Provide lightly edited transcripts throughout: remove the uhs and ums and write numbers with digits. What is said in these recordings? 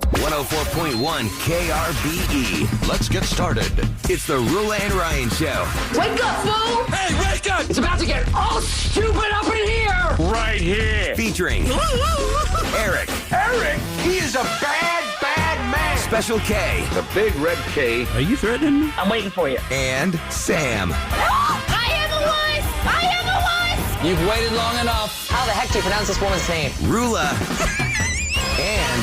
104.1 KRBE. Let's get started. It's the Roula and Ryan Show. Wake up, fool! Hey, wake up! It's about to get all stupid up in here! Right here. Featuring Eric. Eric, he is a bad man. Special K. The big red K. Are you threatening me? I'm waiting for you. And Sam. I am a wuss! I am a wuss! You've waited long enough. How the heck do you pronounce this woman's name? Roula. And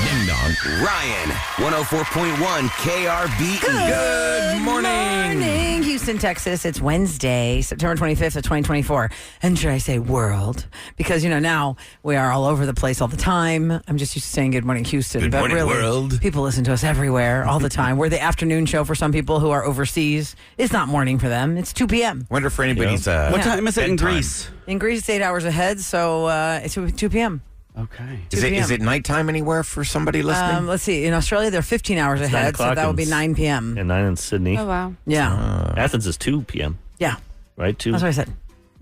Ding Dong. Ryan. 104.1 KRBE. Good morning, Houston, Texas. It's Wednesday, September 25th of 2024. And should I say world? Because, now we are all over the place all the time. I'm just used to saying good morning, Houston. Good but morning, really, world. People listen to us everywhere all the time. We're the afternoon show for some people who are overseas. It's not morning for them. It's 2 p.m. Wonder for anybody's What time is it in bedtime. Greece? In Greece, it's 8 hours ahead, so it's 2 p.m. Okay. Is it nighttime anywhere for somebody listening? Let's see. In Australia, they're 15 hours 9 ahead, so o'clock that would be in 9 p.m. And 9 in Sydney. Oh, wow. Yeah. Athens is 2 p.m., Yeah. right? 2. That's what I said.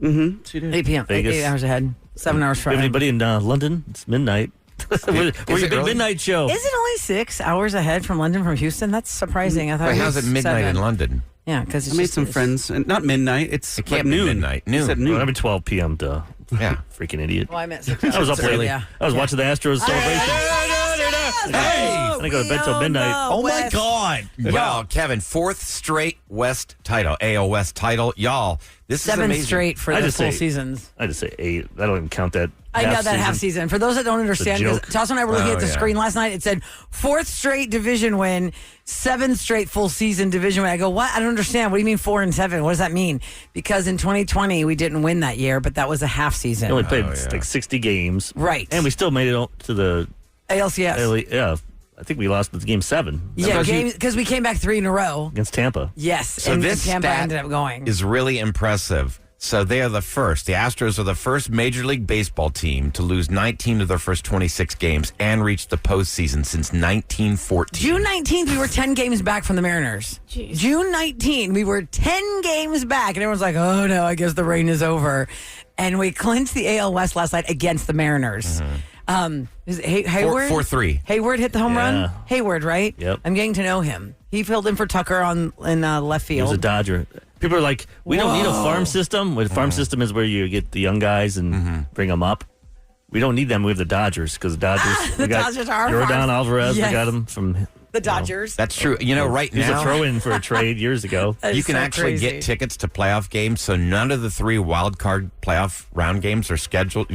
Mm-hmm. 8 p.m. Vegas. 8 hours ahead. 7 hours If Friday. anybody in London, it's midnight. We're your big early? midnight show. Is it only 6 hours ahead from London from Houston? That's surprising. I thought Wait, it how's was it midnight 7. in London? Yeah, because I made some friends. And not midnight. It's It can't like be noon. midnight. You Noon. said Well, noon. that'd be 12 p.m. Duh. Yeah. Freaking idiot. Well, I meant 6 I was up early. late. Yeah. I was watching the Astros celebration. Hey! I go to bed till midnight. Oh, my God. Wow, Kevin, 4th straight West title, AL West title. Y'all, this is 7 amazing. straight for I the just full say- seasons. I just say 8. I don't even count that. I know that half season. For those that don't understand, because joke. Toss and I were looking Oh, at the yeah. screen last night. It said 4th straight division win, 7 straight full season division win. I go, what? I don't understand. What do you mean 4 and 7? What does that mean? Because in 2020 we didn't win that year, but that was a half season. We only played yeah. like 60 games. Right. And we still made it to the ALCS. Yeah. I think we lost game 7. Yeah, because we came back 3 in a row. Against Tampa. Yes, So and this Tampa stat ended up going. is really impressive. So they are the first. The Astros are the first Major League Baseball team to lose 19 of their first 26 games and reach the postseason since 1914. June 19th, we were 10 games back from the Mariners. Jeez. June 19th, we were 10 games back, and everyone's like, oh no, I guess the reign is over. And we clinched the AL West last night against the Mariners. Is it Hayward? 4-3. Hayward hit the home run? Yeah. Hayward, right? Yep. I'm getting to know him. He filled in for Tucker in left He was field. a Dodger. People are like, we don't need a farm system. The farm system is where you get the young guys and bring them up. We don't need them. We have the Dodgers because the Dodgers. The we got Dodgers are our Jordan farm. Alvarez. Yes. We got him from the Dodgers. That's true. Right He was now, a throw-in for a trade years ago. That is you can so actually crazy. get tickets to playoff games. So none of the 3 wild card playoff round games are scheduled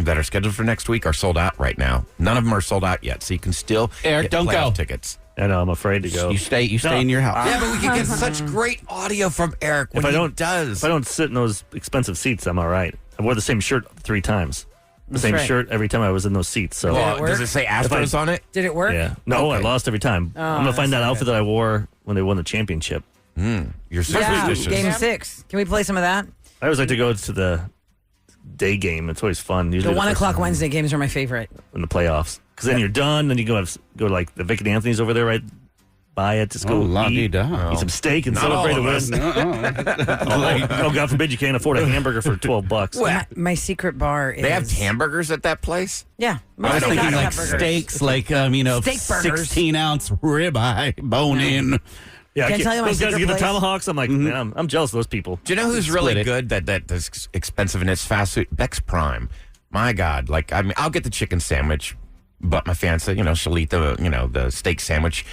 for next week are sold out right now. None of them are sold out yet. So you can still Eric, get don't playoff go. tickets. I know. I'm afraid to go. You stay in your house. Yeah, but we can get such great audio from Eric when If I he don't does. If I don't sit in those expensive seats, I'm all right. I wore the same shirt 3 times. The same right. shirt every time I was in those seats. So Well, work? does it say Astros on it? Did it work? yeah, no, I Okay. lost every time. I'm gonna find that's that not outfit good. that I wore when they won the championship. You're Yeah, superstitious. game 6. Can we play some of that? I always like to go to the day game. It's always fun. The Usually 1 first o'clock Wednesday games are my favorite. in the playoffs because then you're done. Then you go to like the Vic and Anthony's over there right by it. Just go la-di-da. eat some steak and Not celebrate all a of win. us. Oh, God forbid you can't afford a hamburger for $12. My secret bar is... They have hamburgers at that place? Yeah. I was most thinking have like hamburgers. steaks, like, Steak burgers. 16-ounce ribeye, bone in. Yeah, Can I tell you my those guys secret get the place? tomahawks. I'm like, man, I'm jealous of those people. Do you know who's Split really it. good that's expensive and it's fast food? Beck's Prime. My God. I'll get the chicken sandwich, but my fiance, she'll eat the steak sandwich.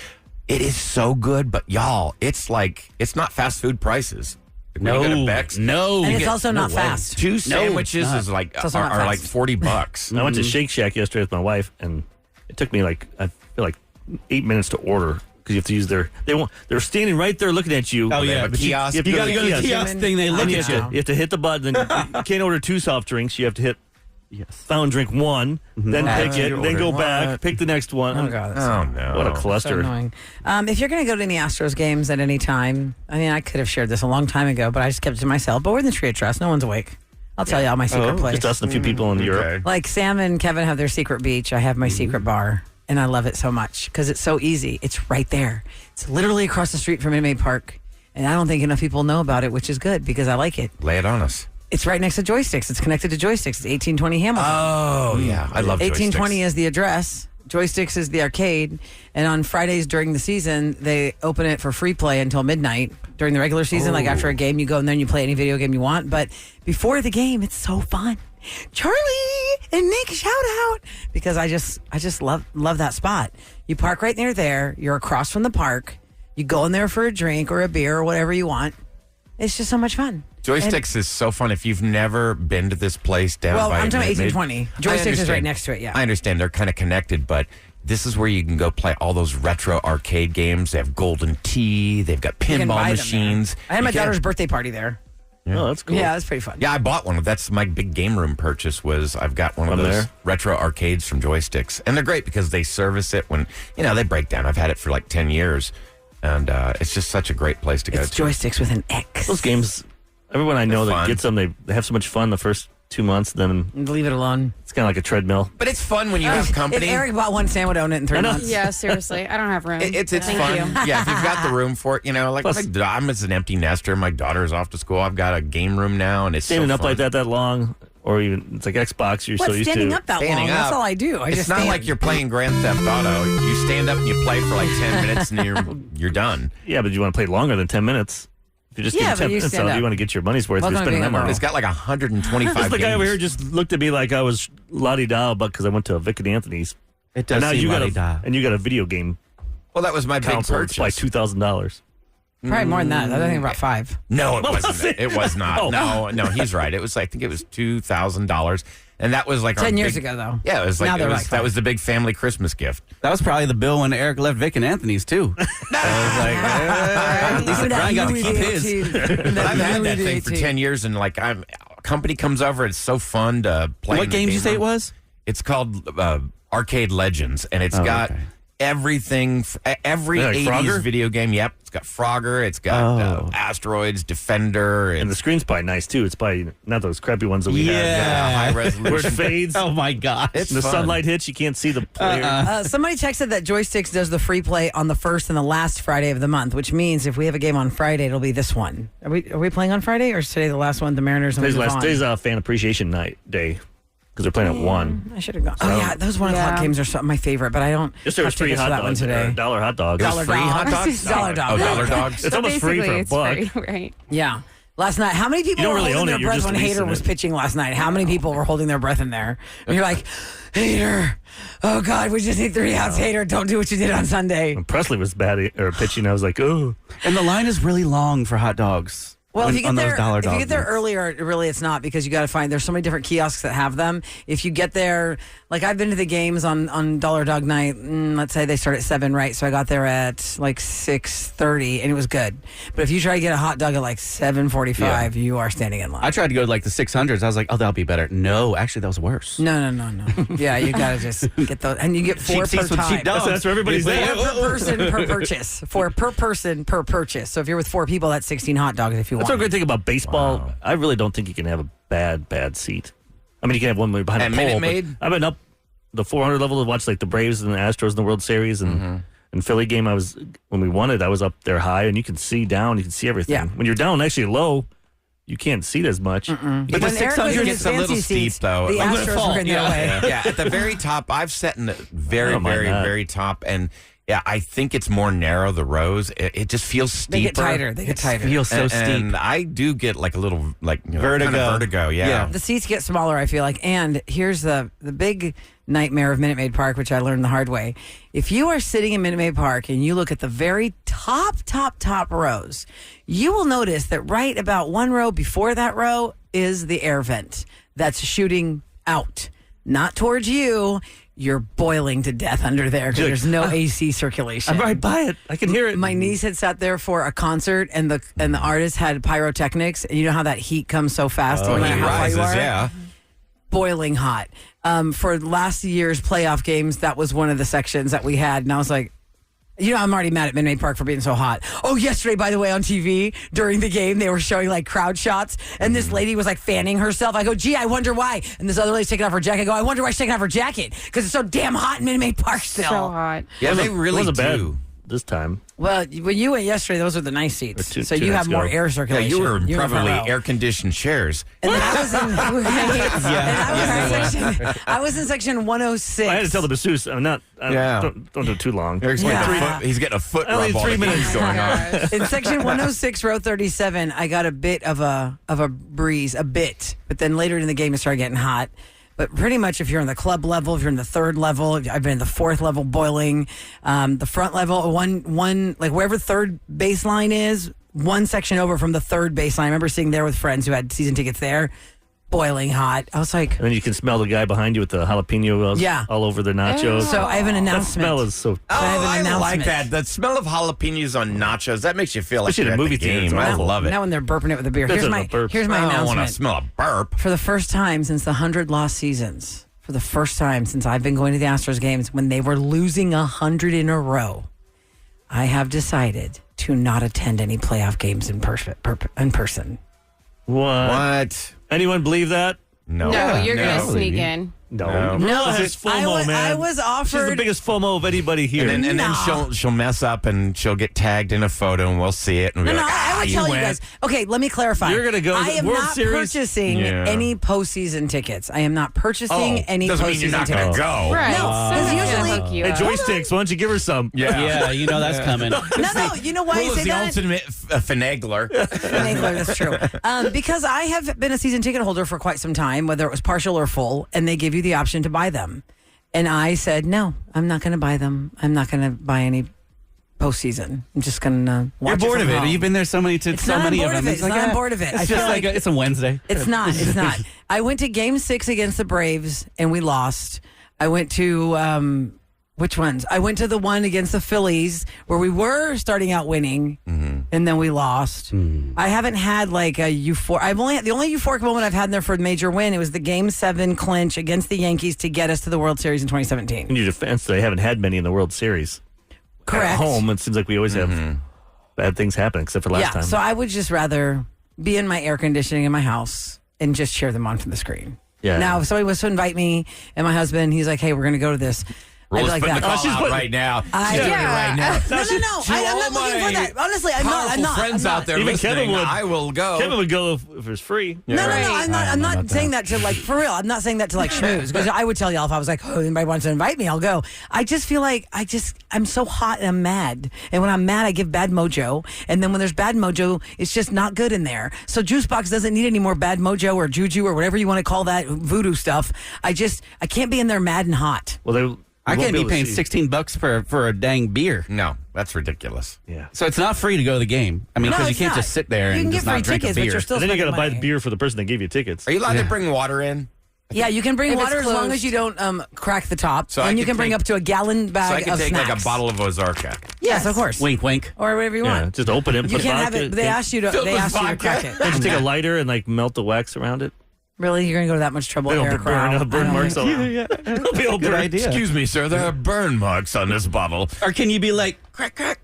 It is so good, but y'all, it's not fast food prices. When you go to Beck's, No. And you it's get also not fast. 2 sandwiches is also not are like fast. $40. I went to Shake Shack yesterday with my wife, and it took me I feel like 8 minutes to order because you have to use they're standing right there looking at you. Oh, They yeah. have a but kiosk. you You got to go to the Kiosk. kiosk thing. They look And you at have you. to hit the button. And you can't order 2 soft drinks. You have to hit fountain drink 1, then pick it, then go back, pick the next one. Oh, God. That's Oh, no. What a so cluster. annoying. If you're going to go to any Astros games at any time, I could have shared this a long time ago, but I just kept it to myself. But we're in the Tree of Trust. No one's awake. I'll tell you all my secret place. Just us and a few people in Europe. Like Sam and Kevin have their secret beach. I have my secret bar, and I love it so much because it's so easy. It's right there. It's literally across the street from Minute Maid Park, and I don't think enough people know about it, which is good because I like it. Lay it on us. It's right next to joysticks. It's connected to joysticks. It's 1820 Hamilton. Oh, yeah. I love 1820 joysticks. is the address. Joysticks is the arcade, and on Fridays during the season, they open it for free play until midnight during the regular season. Like after a game, you go and then you play any video game you want. But before the game, it's so fun. Charlie and Nick, shout out, because I just love that spot. You park right near there. You're across from the park. You go in there for a drink or a beer or whatever you want. It's just so much fun. Joysticks is so fun. If you've never been to this place down by I'm talking Mid- 1820. Joysticks is right next to it, yeah. I understand. They're kind of connected, but this is where you can go play all those retro arcade games. They have Golden Tee. They've got You can buy pinball them machines. there. I had my You can- daughter's birthday party there. Oh, that's cool. Yeah, that's pretty fun. Yeah, I bought one. That's my big game room purchase. Was I've got one of From those there? retro arcades from Joysticks, and they're great because they service it when they break down. I've had it for like 10 years, and it's just such a great place to go It's to. Joysticks with an X. Those games, everyone I know They're that fun. gets them, they have so much fun the first 2 months, then Leave it alone. it's kind of like a treadmill. But it's fun when you have If company. Eric bought one, Sam would own it in 3 I know. months. Yeah, seriously. I don't have room. It's Thank fun. you. Yeah, if you've got the room for it, like Plus- I'm as an empty nester. My daughter's off to school. I've got a game room now, and it's Standing so up fun. like that long, or even it's like Xbox, you're so What's used standing to. up that Standing long? That's up. all I do. I It's just not stand. like you're playing Grand Theft Auto. You stand up and you play for like 10 minutes, and you're done. Yeah, but you want to play longer than 10 minutes. If you're just Yeah, getting but 10 you minutes stand out, up. you want to get your money's worth. Welcome You're to spending being that a money. It's got like 125 This the guy over games. here just looked at me like I was la-di-da, but because I went to Vic and Anthony's. It And does now seem you got la-di-da. and you got a video game Well, that was my big console. It's like purchase. $2,000. Probably more than that. I think about 5. No, it What wasn't. was it? It was not. Oh. No, he's right. It was. I think it was $2,000, and that was like our 10 years big- ago, though. Yeah, it was Now like they're it was, like that five. was the big family Christmas gift. That was probably the bill when Eric left Vic and Anthony's too. So I was like, at least the Brian got to keep his. But I've had that thing for 10 years, and like company comes over. It's so fun to play. What in the game did you game say it room. was? It's called Arcade Legends, and it's Oh, got okay. everything, every Yeah, like 80s Frogger? video game. Yep, it's got Frogger, it's got Oh. Asteroids, Defender, And the screen's probably nice, too. It's probably not those crappy ones that we had. high Where it resolution. fades. Oh my gosh. It's the fun. sunlight hits, you can't see the player. Somebody texted that Joysticks does the free play on the first and the last Friday of the month, which means if we have a game on Friday, it'll be this one. Are we playing on Friday, or is today the last one? The Mariners and we move on? Today's fan appreciation night day because they're playing at 1. I should have gone. Oh yeah, those 1 o'clock Yeah. games are my favorite, but I don't. Just there was have free tickets hot for that one dogs. today. Dollar hot dogs. Dollar free dog. hot dogs? Dollar dog. Oh, dollar dogs. It's almost free for a Basically, buck. it's free, right? Yeah. Last night, how many people You don't were really holding own their it, you're breath just when Hater leasing was it. pitching last night? How many people were holding their breath in there? And you're like, Hater, oh God, we just need 3 outs. Hater, don't do what you did on Sunday. When Presley was pitching, I was like, oh. And the line is really long for hot dogs. Well, if you get on those there, dollar if you dog get there nights. earlier, really it's not, because you got to find. There's so many different kiosks that have them. If you get there, like I've been to the games on Dollar Dog night. Let's say they start at 7, right? So I got there at like 6:30, and it was good. But if you try to get a hot dog at like 7:45, you are standing in line. I tried to go to like the 600s. I was like, oh, that'll be better. No, actually, that was worse. No. Yeah, you got to just get those, and you get 4 Cheap per seats with time. cheap dogs. That's where everybody's Four there. Per person per purchase. Per person per purchase. So if you're with 4 people, that's 16 hot dogs if you That's want. one great thing about baseball. I really don't think you can have a bad seat. I mean, you can have one behind At a pole. Minute but Maid? I've been up the 400 level to watch like the Braves and the Astros in the World Series and Philly game. When we won it, I was up there high, and you can see down, you can see everything. Yeah. When you're down actually low, you can't see it as much. But the When Eric was 600 in gets his a little fancy steep, seats, though. The I'm gonna Astros fall. were in their way. Yeah, at the very top, I've sat in the very, I don't mind very, that. very top, and yeah, I think it's more narrow. The rows, it just feels steeper. They get tighter. They get tighter. Feels so and, steep. and I do get like a little Vertigo. kind of vertigo. Yeah. The seats get smaller, I feel like. And here's the big nightmare of Minute Maid Park, which I learned the hard way. If you are sitting in Minute Maid Park and you look at the very top rows, you will notice that right about 1 row before that row is the air vent that's shooting out, not towards you. You're boiling to death under there because there's no AC circulation. I'm right by it. I can hear it. My niece had sat there for a concert, and the artist had pyrotechnics, and you know how that heat comes so fast. no matter It how high you rises, are? yeah. Boiling hot. For last year's playoff games, that was one of the sections that we had, and I was like, I'm already mad at Minute Maid Park for being so hot. Oh, yesterday, by the way, on TV during the game, they were showing like crowd shots, and this lady was like fanning herself. I go, gee, I wonder why. And this other lady's taking off her jacket. I go, I wonder why she's taking off her jacket, because it's so damn hot in Minute Maid Park still. So hot. Yeah, they It really wasn't bad. do. this time. Well, when you went yesterday, those are the nice seats. Two so you nights have more ago. air Yeah, circulation. you were in You're in probably front row. air-conditioned chairs. And then I was in, I was in section 106. I had to tell the masseuse, I'm not. Don't do it too long. Eric's Yeah. he's getting a foot Only rub on 3 the minutes. game's going on. In section 106, row 37, I got a bit of a breeze, but then later in the game it started getting hot. But pretty much, if you're in the club level, if you're in the third level, I've been in the fourth level boiling, the front level, one like wherever third baseline is, one section over from the third baseline. I remember sitting there with friends who had season tickets there, boiling hot. I was like, And then you can smell the guy behind you with the jalapeno all over the nachos. so I have an That announcement. smell is so. I have an I like announcement. that. The smell of jalapenos on nachos, that makes you feel like Especially you're the at movie the theater, game. it's I awful. love it. Now when they're burping it with a beer. That's Here's a my burp. here's my I don't want to announcement. smell a burp. For the first time since the 100 lost seasons, for the first time since I've been going to the Astros games, when they were losing 100 in a row, I have decided to not attend any playoff games in person. What? Anyone believe that? No. No, you're going to No. sneak in. No. No. Rula has FOMO, man. I was offered. She's the biggest FOMO of anybody here. And then she'll mess up and she'll get tagged in a photo and we'll see it and we'll No, be like, I would tell you went. guys. Okay, let me clarify. You're gonna go I to am World not Series? purchasing Yeah. any postseason tickets. I am not purchasing any doesn't postseason mean you're not going tickets. to go. Right. No, Someone's because gonna usually- hook you Hey, up. joysticks, why don't you give her some? Yeah. you know that's coming. No, you know why I Rula's say the that? ultimate finagler. Enabler, that's true. Because I have been a season ticket holder for quite some time, whether it was partial or full, and they give you the option to buy them. And I said, no, I'm not going to buy them. I'm not going to buy any postseason. I'm just going to watch You're bored it of from it. home. You've been there so many It's not I'm of bored them. of it. It's not I'm bored of it. I It's feel just like it's a Wednesday. It's not. It's not. I went to Game 6 against the Braves, and we lost. I went to... which ones? I went to the one against the Phillies where we were starting out winning, and then we lost. I haven't had like a euphoric. The only euphoric moment I've had in there for a major win. It was the Game 7 clinch against the Yankees to get us to the World Series in 2017. In your defense, they haven't had many in the World Series. Correct. At home, it seems like we always have bad things happen, except for last time. So I would just rather be in my air conditioning in my house and just cheer them on from the screen. Yeah. Now, if somebody was to invite me and my husband, he's like, "Hey, we're going to go to this." I'd be Rula's like putting that. the call she's out putting- right now. I- She's doing it Yeah. right now. No. I'm not looking for that. Honestly, I'm not. Powerful friends I'm not. out there Even listening. Kevin would. I will go. Kevin would go if it was free. No, Right. I'm not. I'm not saying that to like for real. I'm not saying that to like schmooze because I would tell y'all if I was like, oh, anybody wants to invite me, I'll go. I just feel like I'm so hot and I'm mad, and when I'm mad, I give bad mojo, and then when there's bad mojo, it's just not good in there. So Juicebox doesn't need any more bad mojo or juju or whatever you want to call that voodoo stuff. I can't be in there mad and hot. Well, I won't can't be able to paying see. $16 for a dang beer. No, that's ridiculous. Yeah. So it's not free to go to the game. I mean, No, because you it's can't not. just sit there You and can just get free not drink a tickets, but beer. you're still And then you got to spending buy the money. beer for the person that gave you tickets. Are you allowed to bring water in? Yeah, you can bring If it's water as long closed. as you don't crack the top, So I and you could can bring take- up to a gallon So I bag can of take snacks. like a bottle of Ozarka. Yes, of course. Wink, wink. Or whatever you Yeah, want. just open it and You put can't have vodka. it. They asked you to. Filled They with asked you to vodka. crack it. Don't you take a lighter and like melt the wax around it? Really, you're gonna go to that much trouble, They don't Eric? burn, Rao? burn I don't marks think- all It'll be all Good burnt. idea. Excuse me, sir. There are burn marks on this bottle. Or can you be like, Crack, crack.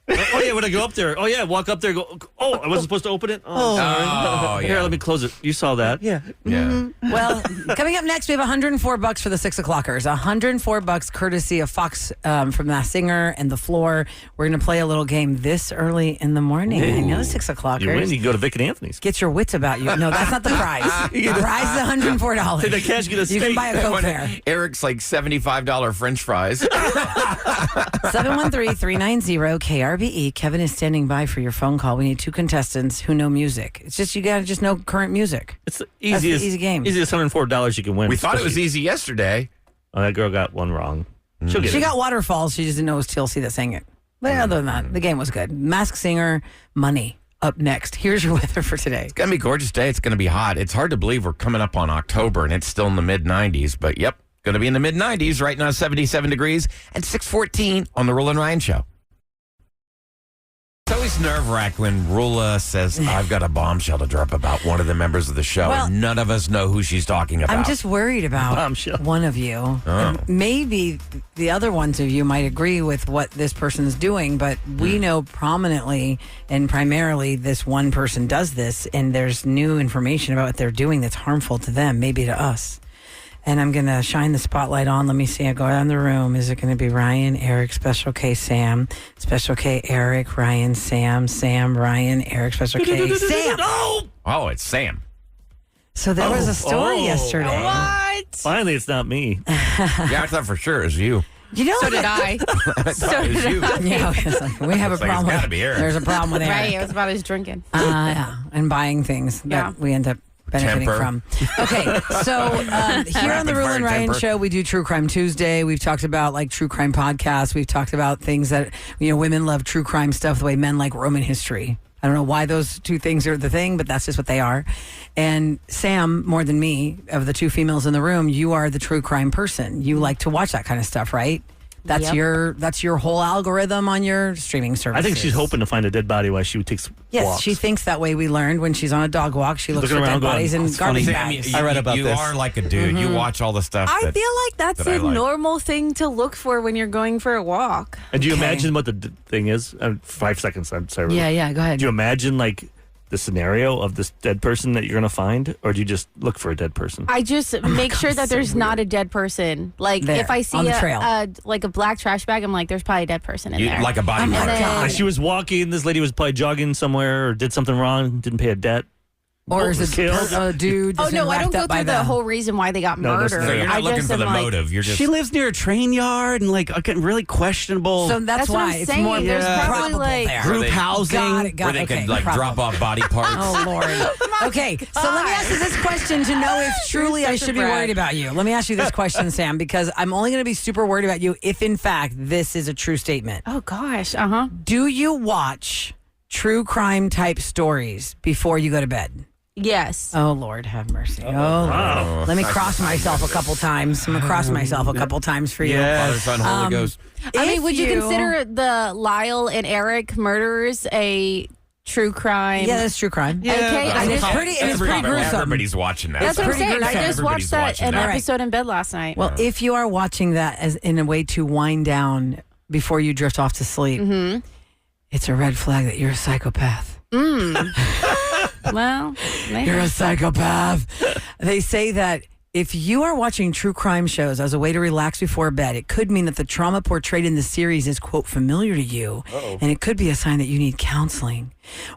Oh yeah, when I go up there. Oh yeah, walk up there. Go. Oh, I wasn't supposed to open it. Oh, sorry. Oh, Here, yeah. let me close it. You saw that? Yeah. Yeah. Well, coming up next, we have $104 for the 6 o'clockers. $104 courtesy of Fox from Masked Singer and The Floor. We're going to play a little game this early in the morning. I know 6 o'clockers. You win. You can go to Vic and Anthony's. Get your wits about you. No, that's not the prize. The prize is $104. Take that cash, get a You can steak. buy a Coke When there. Eric's like $75 French fries. 713-390-KRBE. Kevin is standing by for your phone call. We need 2 contestants who know music. It's just you got to just know current music. It's the the easiest, easy game. Easiest $104 you can win. We thought it was Especially- easy yesterday. Oh, that girl got one wrong. She'll get She it. got Waterfalls. She just didn't know it was TLC that sang it. But other than that, the game was good. Masked Singer, Money, up next. Here's your weather for today. It's going to be a gorgeous day. It's going to be hot. It's hard to believe we're coming up on October and it's still in the mid 90s. But yep, going to be in the mid 90s right now, 77 degrees and 6:14 on the Roula and Ryan show. It's always nerve-wracking when Roula says, I've got a bombshell to drop about one of the members of the show. Well, and none of us know who she's talking about. I'm just worried about Bombshell. one of you. And maybe the other ones of you might agree with what this person's doing, but we know prominently and primarily this one person does this, and there's new information about what they're doing that's harmful to them, maybe to us. And I'm going to shine the spotlight on. Let me see. I go around the room. Is it going to be Ryan, Eric, Special K, Sam, Special K, Eric, Ryan, Sam, Ryan, Eric, Special K, Sam? Oh, it's Sam. So there was a story yesterday. What? Finally, it's not me. Yeah, I thought for sure it was you. You know, So did I. I thought it was you. Yeah, it's like, we have a It's like, problem. it's gotta be Eric. There's a problem with Eric. Right, it was about his drinking. Yeah, and buying things that Yeah. we end up benefiting Temper. from. Okay, so here on the Rapid Roula fire and Ryan temper. show, we do True Crime Tuesday. We've talked about like true crime podcasts. We've talked about things that, women love true crime stuff the way men like Roman history. I don't know why those two things are the thing, but that's just what they are. And Sam, more than me, of the two females in the room, you are the true crime person. You like to watch that kind of stuff, right? That's Yep. that's your whole algorithm on your streaming service. I think she's hoping to find a dead body while she takes Yes, walks. she thinks that way. We learned when she's on a dog walk, she looks for looking dead around going, bodies and "That's garbage funny." bags. Sam, I read about you this. are like a dude. You watch all the stuff. I that- feel like that's that I a like. normal thing to look for when you're going for a walk. And do you Okay. imagine what the thing is? 5 seconds. I'm sorry. Yeah, go ahead. Do you imagine like the scenario of this dead person that you're going to find, or do you just look for a dead person? I just make sure that there's not a dead person. Like There, if I see on the trail. like a black trash bag, I'm like, there's probably a dead person in You- there. like a body Oh my part. God. Like she was walking, this lady was probably jogging somewhere or did something wrong, didn't pay a debt. Or is was it killed. a dude? Oh that's no, been I don't wrapped go up by through the whole reason why they got No, that's murdered. fair. So you're not I looking just for the am like, motive. You're just. She lives near a train yard and like getting really questionable So that's what why I'm it's saying. more There's probably, probable like, there. group they- housing. Got it, where they okay, could like problem. drop off body parts. Oh Lord. Okay, so let me ask you this question to know if truly I such a should be brat. worried about you. Let me ask you this question, Sam, because I'm only going to be super worried about you if, in fact, this is a true statement. oh gosh, uh-huh. Do you watch true crime type stories before you go to bed? Yes. Oh, Lord, have mercy. Oh, Lord. Let me cross myself a couple times. I'm going to cross myself a couple times for you. Father, Son, Holy Ghost. I mean, If would you consider the Lyle and Eric murders a true crime? Yeah, that's true crime. Okay, I It's just, pretty gruesome. Everybody's watching that. that's what I'm pretty saying. I gruesome. just watched that Everybody's an watching that. episode in bed last night. Well, if you are watching that as in a way to wind down before you drift off to sleep, it's a red flag that you're a psychopath. well, maybe. You're a psychopath. They say that if you are watching true crime shows as a way to relax before bed, it could mean that the trauma portrayed in the series is, quote, familiar to you. And it could be a sign that you need counseling.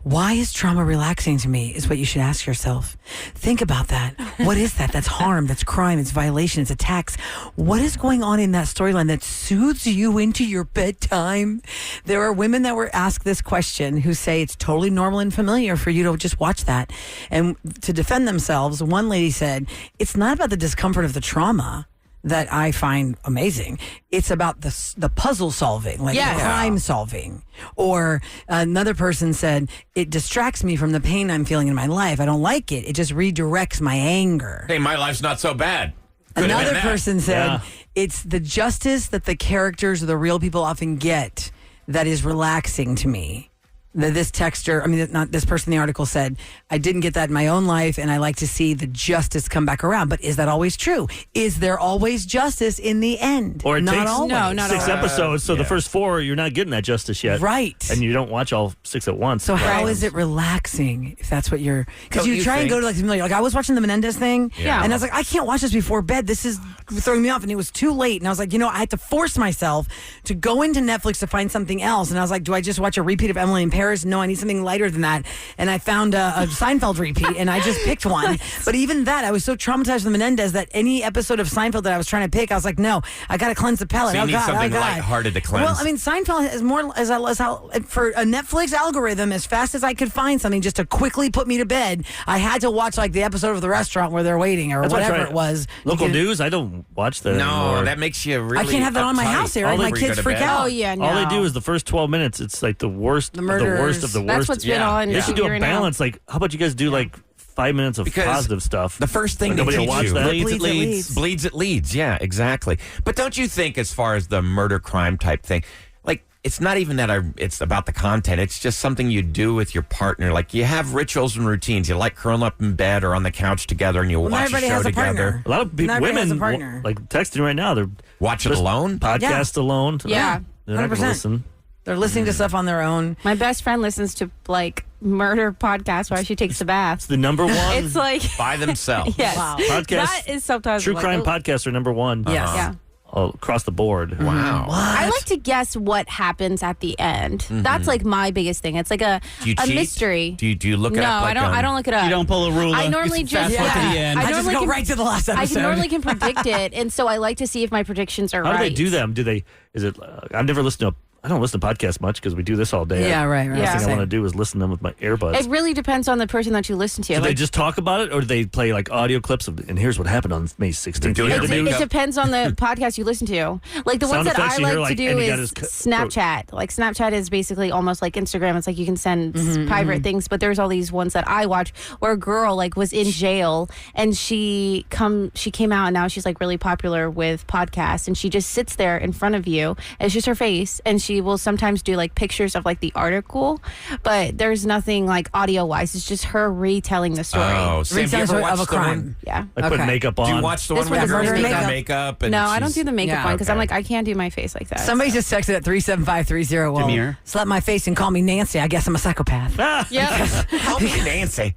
Why is trauma relaxing to me is what you should ask yourself. Think about that. What is that? That's harm. That's crime. It's violation. It's attacks. What is going on in that storyline that soothes you into your bedtime? There are women that were asked this question who say it's totally normal and familiar for you to just watch that. And to defend themselves, one lady said, it's not about the discomfort of the trauma that I find amazing. It's about the puzzle solving, like Yes. crime solving. Or another person said, it distracts me from the pain I'm feeling in my life. I don't like it. It just redirects my anger. Hey, my life's not so bad. Could've been Another that. person said, Yeah. it's the justice that the characters or the real people often get that is relaxing to me. This texter, I mean, not this person in the article said, I didn't get that in my own life, and I like to see the justice come back around. But is that always true? Is there always justice in the end? Or it not takes always. No, not 6 always. episodes, so the first 4 you're not getting that justice yet, Right. And you don't watch all 6 at once. So how Right. is it relaxing if that's what you're? Because Don't you you try and think- go to like familiar. Like I was watching the Menendez thing, Yeah. and I was like, I can't watch this before bed. This is throwing me off, and it was too late. And I was like, I had to force myself to go into Netflix to find something else. And I was like, do I just watch a repeat of Emily in Paris? No, I need something lighter than that. And I found a Seinfeld repeat, and I just picked one. But even that, I was so traumatized with Menendez that any episode of Seinfeld that I was trying to pick, I was like, no, I got to cleanse the palate. So you oh need God, something oh God. lighthearted to cleanse. Well, I mean, Seinfeld is more as how for a Netflix algorithm. As fast as I could find something just to quickly put me to bed, I had to watch like the episode of the restaurant where they're waiting or That's what I whatever try- it was. Local You can- news, I don't watch that No, anymore. that makes you really. I can't have that on my uptight. house, Eric. All My they- kids freak out. Oh yeah, no. All they do is the first 12 minutes. It's like the worst, the murders. worst of the worst. That's what's been Yeah. on They should do TV a right now. balance. Like, how about you guys do like 5 minutes of Because positive stuff? The first thing Like, they nobody will teach watch you, that. bleeds, Bleeds, it it leads. leads. Bleeds, it leads. Yeah, exactly. But don't you think, as far as the murder crime type thing, like it's not even that it's about the content. It's just something you do with your partner. Like you have rituals and routines. You like curling up in bed or on the couch together, and you Well, not watch a everybody show has a together. partner. A lot of Not everybody has a women partner. like texting right now. They're Watch it just alone. podcast alone. Yeah. They're not gonna 100%. listen. They're listening to stuff on their own. My best friend listens to like murder podcast while she takes a bath. The number one. It's like By themselves. yes, Wow. Podcast. that is sometimes True like, crime oh, podcasts are number one. Yes. Yeah. All across the board. Wow. I like to guess what happens at the end. That's like my biggest thing. It's like a Do you cheat? mystery. Do you look no, it up? I Like, don't. I don't look it up. You don't pull a Roula. I normally You just fast forward to the end. I just normally go can- right to the last I episode. normally can predict it, and so I like to see if my predictions are How right. do they do them? Do they? Is it? I've never listened to. I don't listen to podcasts much because we do this all day. Yeah, right. Yeah. The thing I Same. want to do is listen to them with my earbuds. It really depends on the person that you listen to. Do they Like, just talk about it, or do they play like audio clips of? And here's what happened on May 16th. doing You it hear the to news? make it depends on the podcast you listen to. Like the Sound ones that effects I you hear, like to like, do and he got is his Snapchat. Like Snapchat is basically almost like Instagram. It's like you can send private things, but there's all these ones that I watch where a girl like was in jail and she came out and now she's like really popular with podcasts and she just sits there in front of you. And it's just her face and she will sometimes do like pictures of like the article, but there's nothing like audio wise. It's just her retelling the story. Oh, Sam, do you Retelling ever of watch a the crime. one? Yeah. Like put Okay. makeup on. Do you watch the This one where was the girls murder make makeup. makeup? And No, I don't she's- do the makeup Yeah, one because I'm okay. like I can't do my face like that. Somebody so. just texted at 37530. Well, Demure. slap my face and call me Nancy. I guess I'm a psychopath. Yeah. Help me, Nancy.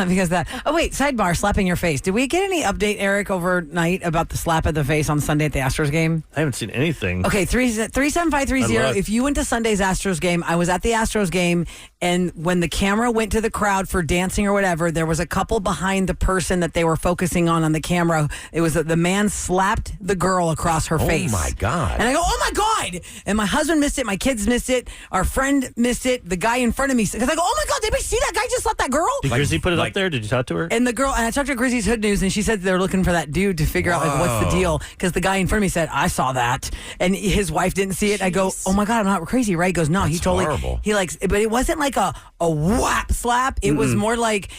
Because that. Oh, wait. Sidebar, slapping your face. Did we get any update, Eric, overnight about the slap of the face on Sunday at the Astros game? I haven't seen anything. Okay, 37530. I looked. If you went to Sunday's Astros game, I was at the Astros game, and when the camera went to the crowd for dancing or whatever, there was a couple behind the person that they were focusing on the camera. It was that the man slapped the girl across her face. my God. And I go, oh my God! And my husband missed it, my kids missed it, our friend missed it, the guy in front of me, because I go, oh my God, did anybody see that guy just slapped that girl? Did Grizzly put it up there? Did you talk to her? And the girl, and I talked to Grizzy's Hood News, and she said they're looking for that dude to figure out like what's the deal. Because the guy in front of me said, I saw that, and his wife didn't see it. I go, oh my God, I'm not crazy, right? He goes, no, he totally, horrible. he likes, but it wasn't like a whap slap. It was more like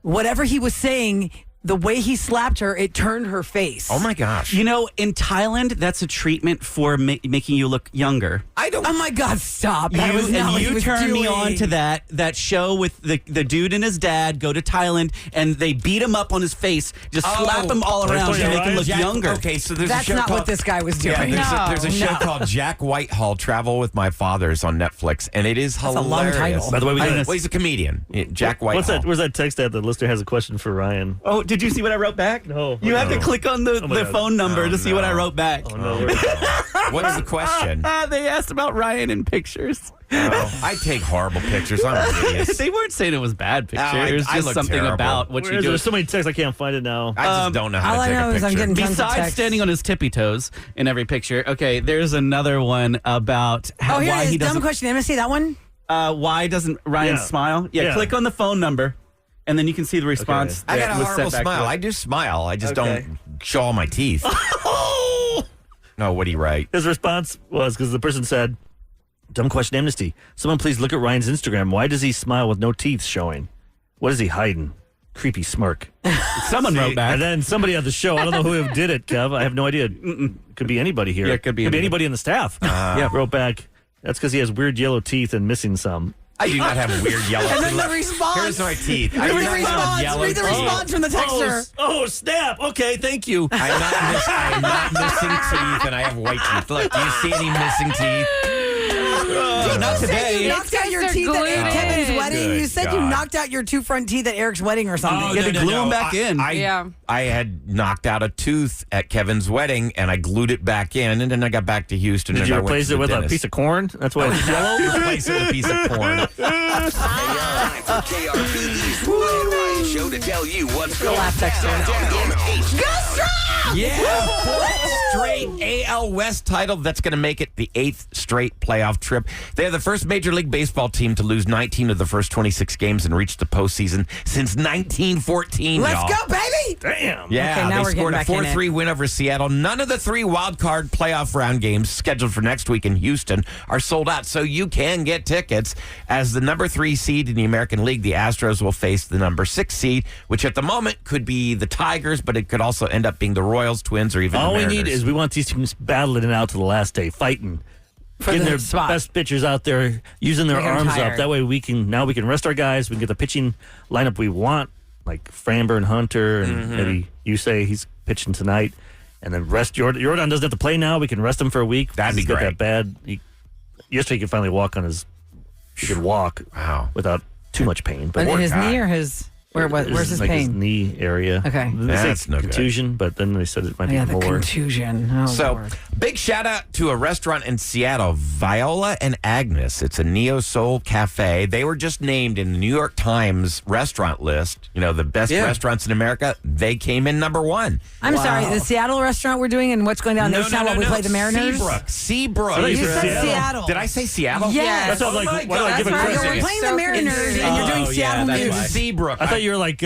whatever he was saying. The way he slapped her, it turned her face. Oh my gosh. You know, in Thailand, that's a treatment for making you look younger. I don't. Oh my God, stop. That was not what he You was turned me doing. on to that show with the dude and his dad go to Thailand and they beat him up on his face, just slap him all Toy around Story to make him Ryan? look Jack- younger. Okay, so there's That's a show not called, what this guy was doing. Yeah, there's a show No. called Jack Whitehall Travel with My Fathers on Netflix, and it is a hilarious. long title. By the way, we got Well, he's a comedian. Jack Whitehall. what's that? Where's that text that the listener has a question for Ryan? Oh, did you see what I wrote back? No. You have to No. click on the my God. phone number to see what I wrote back. Oh no. What's the question? They asked about Ryan in pictures. Oh, I take horrible pictures. I'm an idiot. They weren't saying it was bad pictures. I just look something terrible. about what Where you is it? do. There's so many texts I can't find it now. I just don't know how all to I take know a is I'm picture. getting tons of Besides texts. standing on his tippy toes in every picture. Okay, there's another one about how, Oh, here why it he is. Dumb doesn't. question. Am I see that one? Why doesn't Ryan Yeah. smile? Yeah, Yeah. click on the phone number, and then you can see the response. I got that a was horrible sent back smile. to I us. do smile. I just Okay. don't show all my teeth. No, what'd he write? His response was because the person said, "Dumb question, amnesty. Someone please look at Ryan's Instagram. Why does he smile with no teeth showing? What is he hiding? Creepy smirk." Someone wrote back. And then somebody at the show, I don't know who did it, Kev. I have no idea. Could be anybody here. Yeah, it could be anybody in the staff. Yeah, wrote back. That's because he has weird yellow teeth and missing some. I do not have weird yellow And then teeth. the response. Here's my teeth. I do Read not the have response. yellow Read the teeth. response from the texter. Oh, snap. Okay, thank you. I'm not missing teeth, and I have white teeth. Look, do you see any missing teeth? Not today. You knocked out your They're teeth at glued Kevin's in. wedding. Good You said you God. knocked out your two front teeth at Eric's wedding or something. You had to glue 'em back in. Yeah. I had knocked out a tooth at Kevin's wedding, and I glued it back in, and then I got back to Houston. Did and you I went replace to it the with a dentist. piece of corn? That's why it's yellow? Replace it with a piece of corn. Time for KRPE's Roula and Ryan show to tell you what's going laugh text down in H. Yeah, fourth straight AL West title. That's going to make it the 8th straight playoff trip. They're the first Major League Baseball team to lose 19 of the first 26 games and reach the postseason since 1914. Let's y'all. go, baby. Damn. Yeah, Okay, now they we're scored a getting back in 4-3 win over Seattle. None of the 3 wild card playoff round games scheduled for next week in Houston are sold out, so you can get tickets. As the number 3 seed in the American League, the Astros will face the number 6 seed, which at the moment could be the Tigers, but it could also end up being the Royals, Twins, or even All the we Mariners. need is we want these teams battling it out to the last day, fighting. For Getting the their spot. best pitchers out there, using their Make 'em arms tired. up. That way we can rest our guys. We can get the pitching lineup we want, like Framber and Hunter, and maybe you say he's pitching tonight, and then rest Jordan. Jordan doesn't have to play now. We can rest him for a week. That'd be He's got great. that bad. Yesterday he could finally walk on his he could walk without too much pain. But in his guy. knee or his where's his like pain? his knee area. Okay. They That's say no good. contusion, but then they said it might Yeah, be the more. contusion. Oh, So, Lord. big shout out to a restaurant in Seattle, Viola and Agnes. It's a neo soul cafe. They were just named in the New York Times restaurant list. You know, the best restaurants in America. They came in number 1. I'm sorry, the Seattle restaurant we're doing and what's going down this town while we play the Mariners? Seabrook. Oh, You you said said Seattle. Did I say Seattle? Yes. That's what I was like, why do I give it Right, credit? we're playing the Mariners and you're doing Seattle news. Seabrook. I thought you were like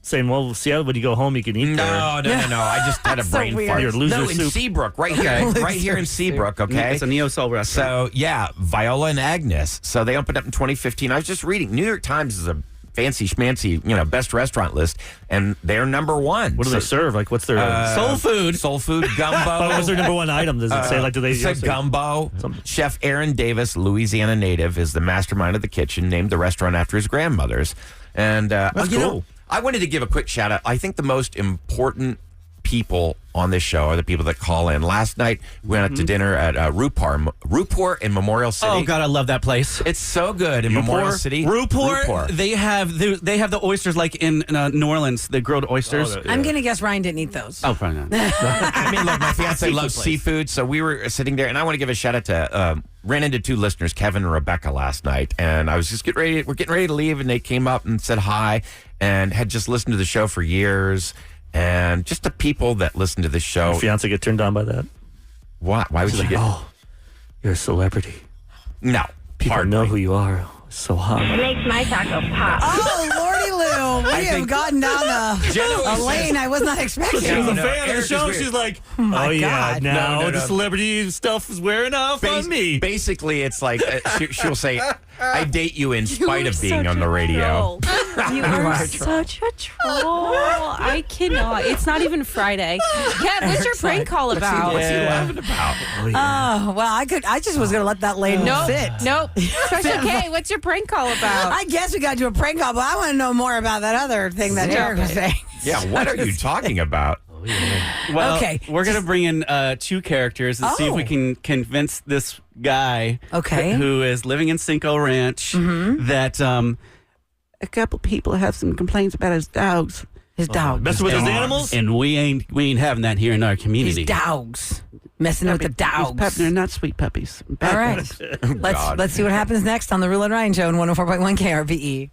saying, well, Seattle, when you go home, you can eat there. No. I just had a So brain weird. fart. Your loser No, in soup. Seabrook, right here, right here in Seabrook. Okay, It's a neo soul restaurant. So yeah, Viola and Agnes. So they opened up in 2015. I was just reading. New York Times is a fancy schmancy, best restaurant list, and they're number 1. What do they serve? Like, what's their Soul food, gumbo. But what's their number 1 item? Does it say, like, do they It's a gumbo. Something. Chef Aaron Davis, Louisiana native, is the mastermind of the kitchen, named the restaurant after his grandmother's. And That's cool. I wanted to give a quick shout out. I think the most important people on this show are the people that call in. Last night, we went out to dinner at Rupor in Memorial City. Oh God, I love that place. It's so good in Memorial City. Rupor. They have the oysters like in New Orleans. They grilled oysters. Oh, I'm going to guess Ryan didn't eat those. Oh, probably not. I mean, look, my fiance loves place. seafood, so we were sitting there, and I want to give a shout out to ran into 2 listeners, Kevin and Rebecca, last night, and I was just we're getting ready to leave, and they came up and said hi, and had just listened to the show for years, and just the people that listen to the show. Your fiance get turned on by that? Why would She's you like, get? oh, you're a celebrity. No, People hardly. know who you are. So hot. Makes my taco pop. Oh, Lordy Lou. We have think- gotten down Jenna a always lane I was not expecting. She was a No, fan of the Eric show. is weird. She's like, my oh, yeah, God. now No. the celebrity stuff is wearing off on me. Basically, it's like she'll say, "I date you in spite of being on the radio." You are such a troll. I cannot. It's not even Friday. Kat, what's your prank call about? What's he laughing about? Oh, well, I just was going to let that lane sit. Nope. Special K, what's your prank call about? I guess we got to do a prank call, but I want to know more about that other thing that Eric was saying. Yeah, what are you talking about? Well, Okay. we're gonna bring in 2 characters and see if we can convince this guy, Okay. who is living in Cinco Ranch, that a couple people have some complaints about his dogs, His dogs. Messing with his animals? and we ain't having that here in our His community. dogs. Messing with the dogs. They're not sweet puppies. All right. Let's see what happens next on the Roula and Ryan Show on 104.1 KRVE.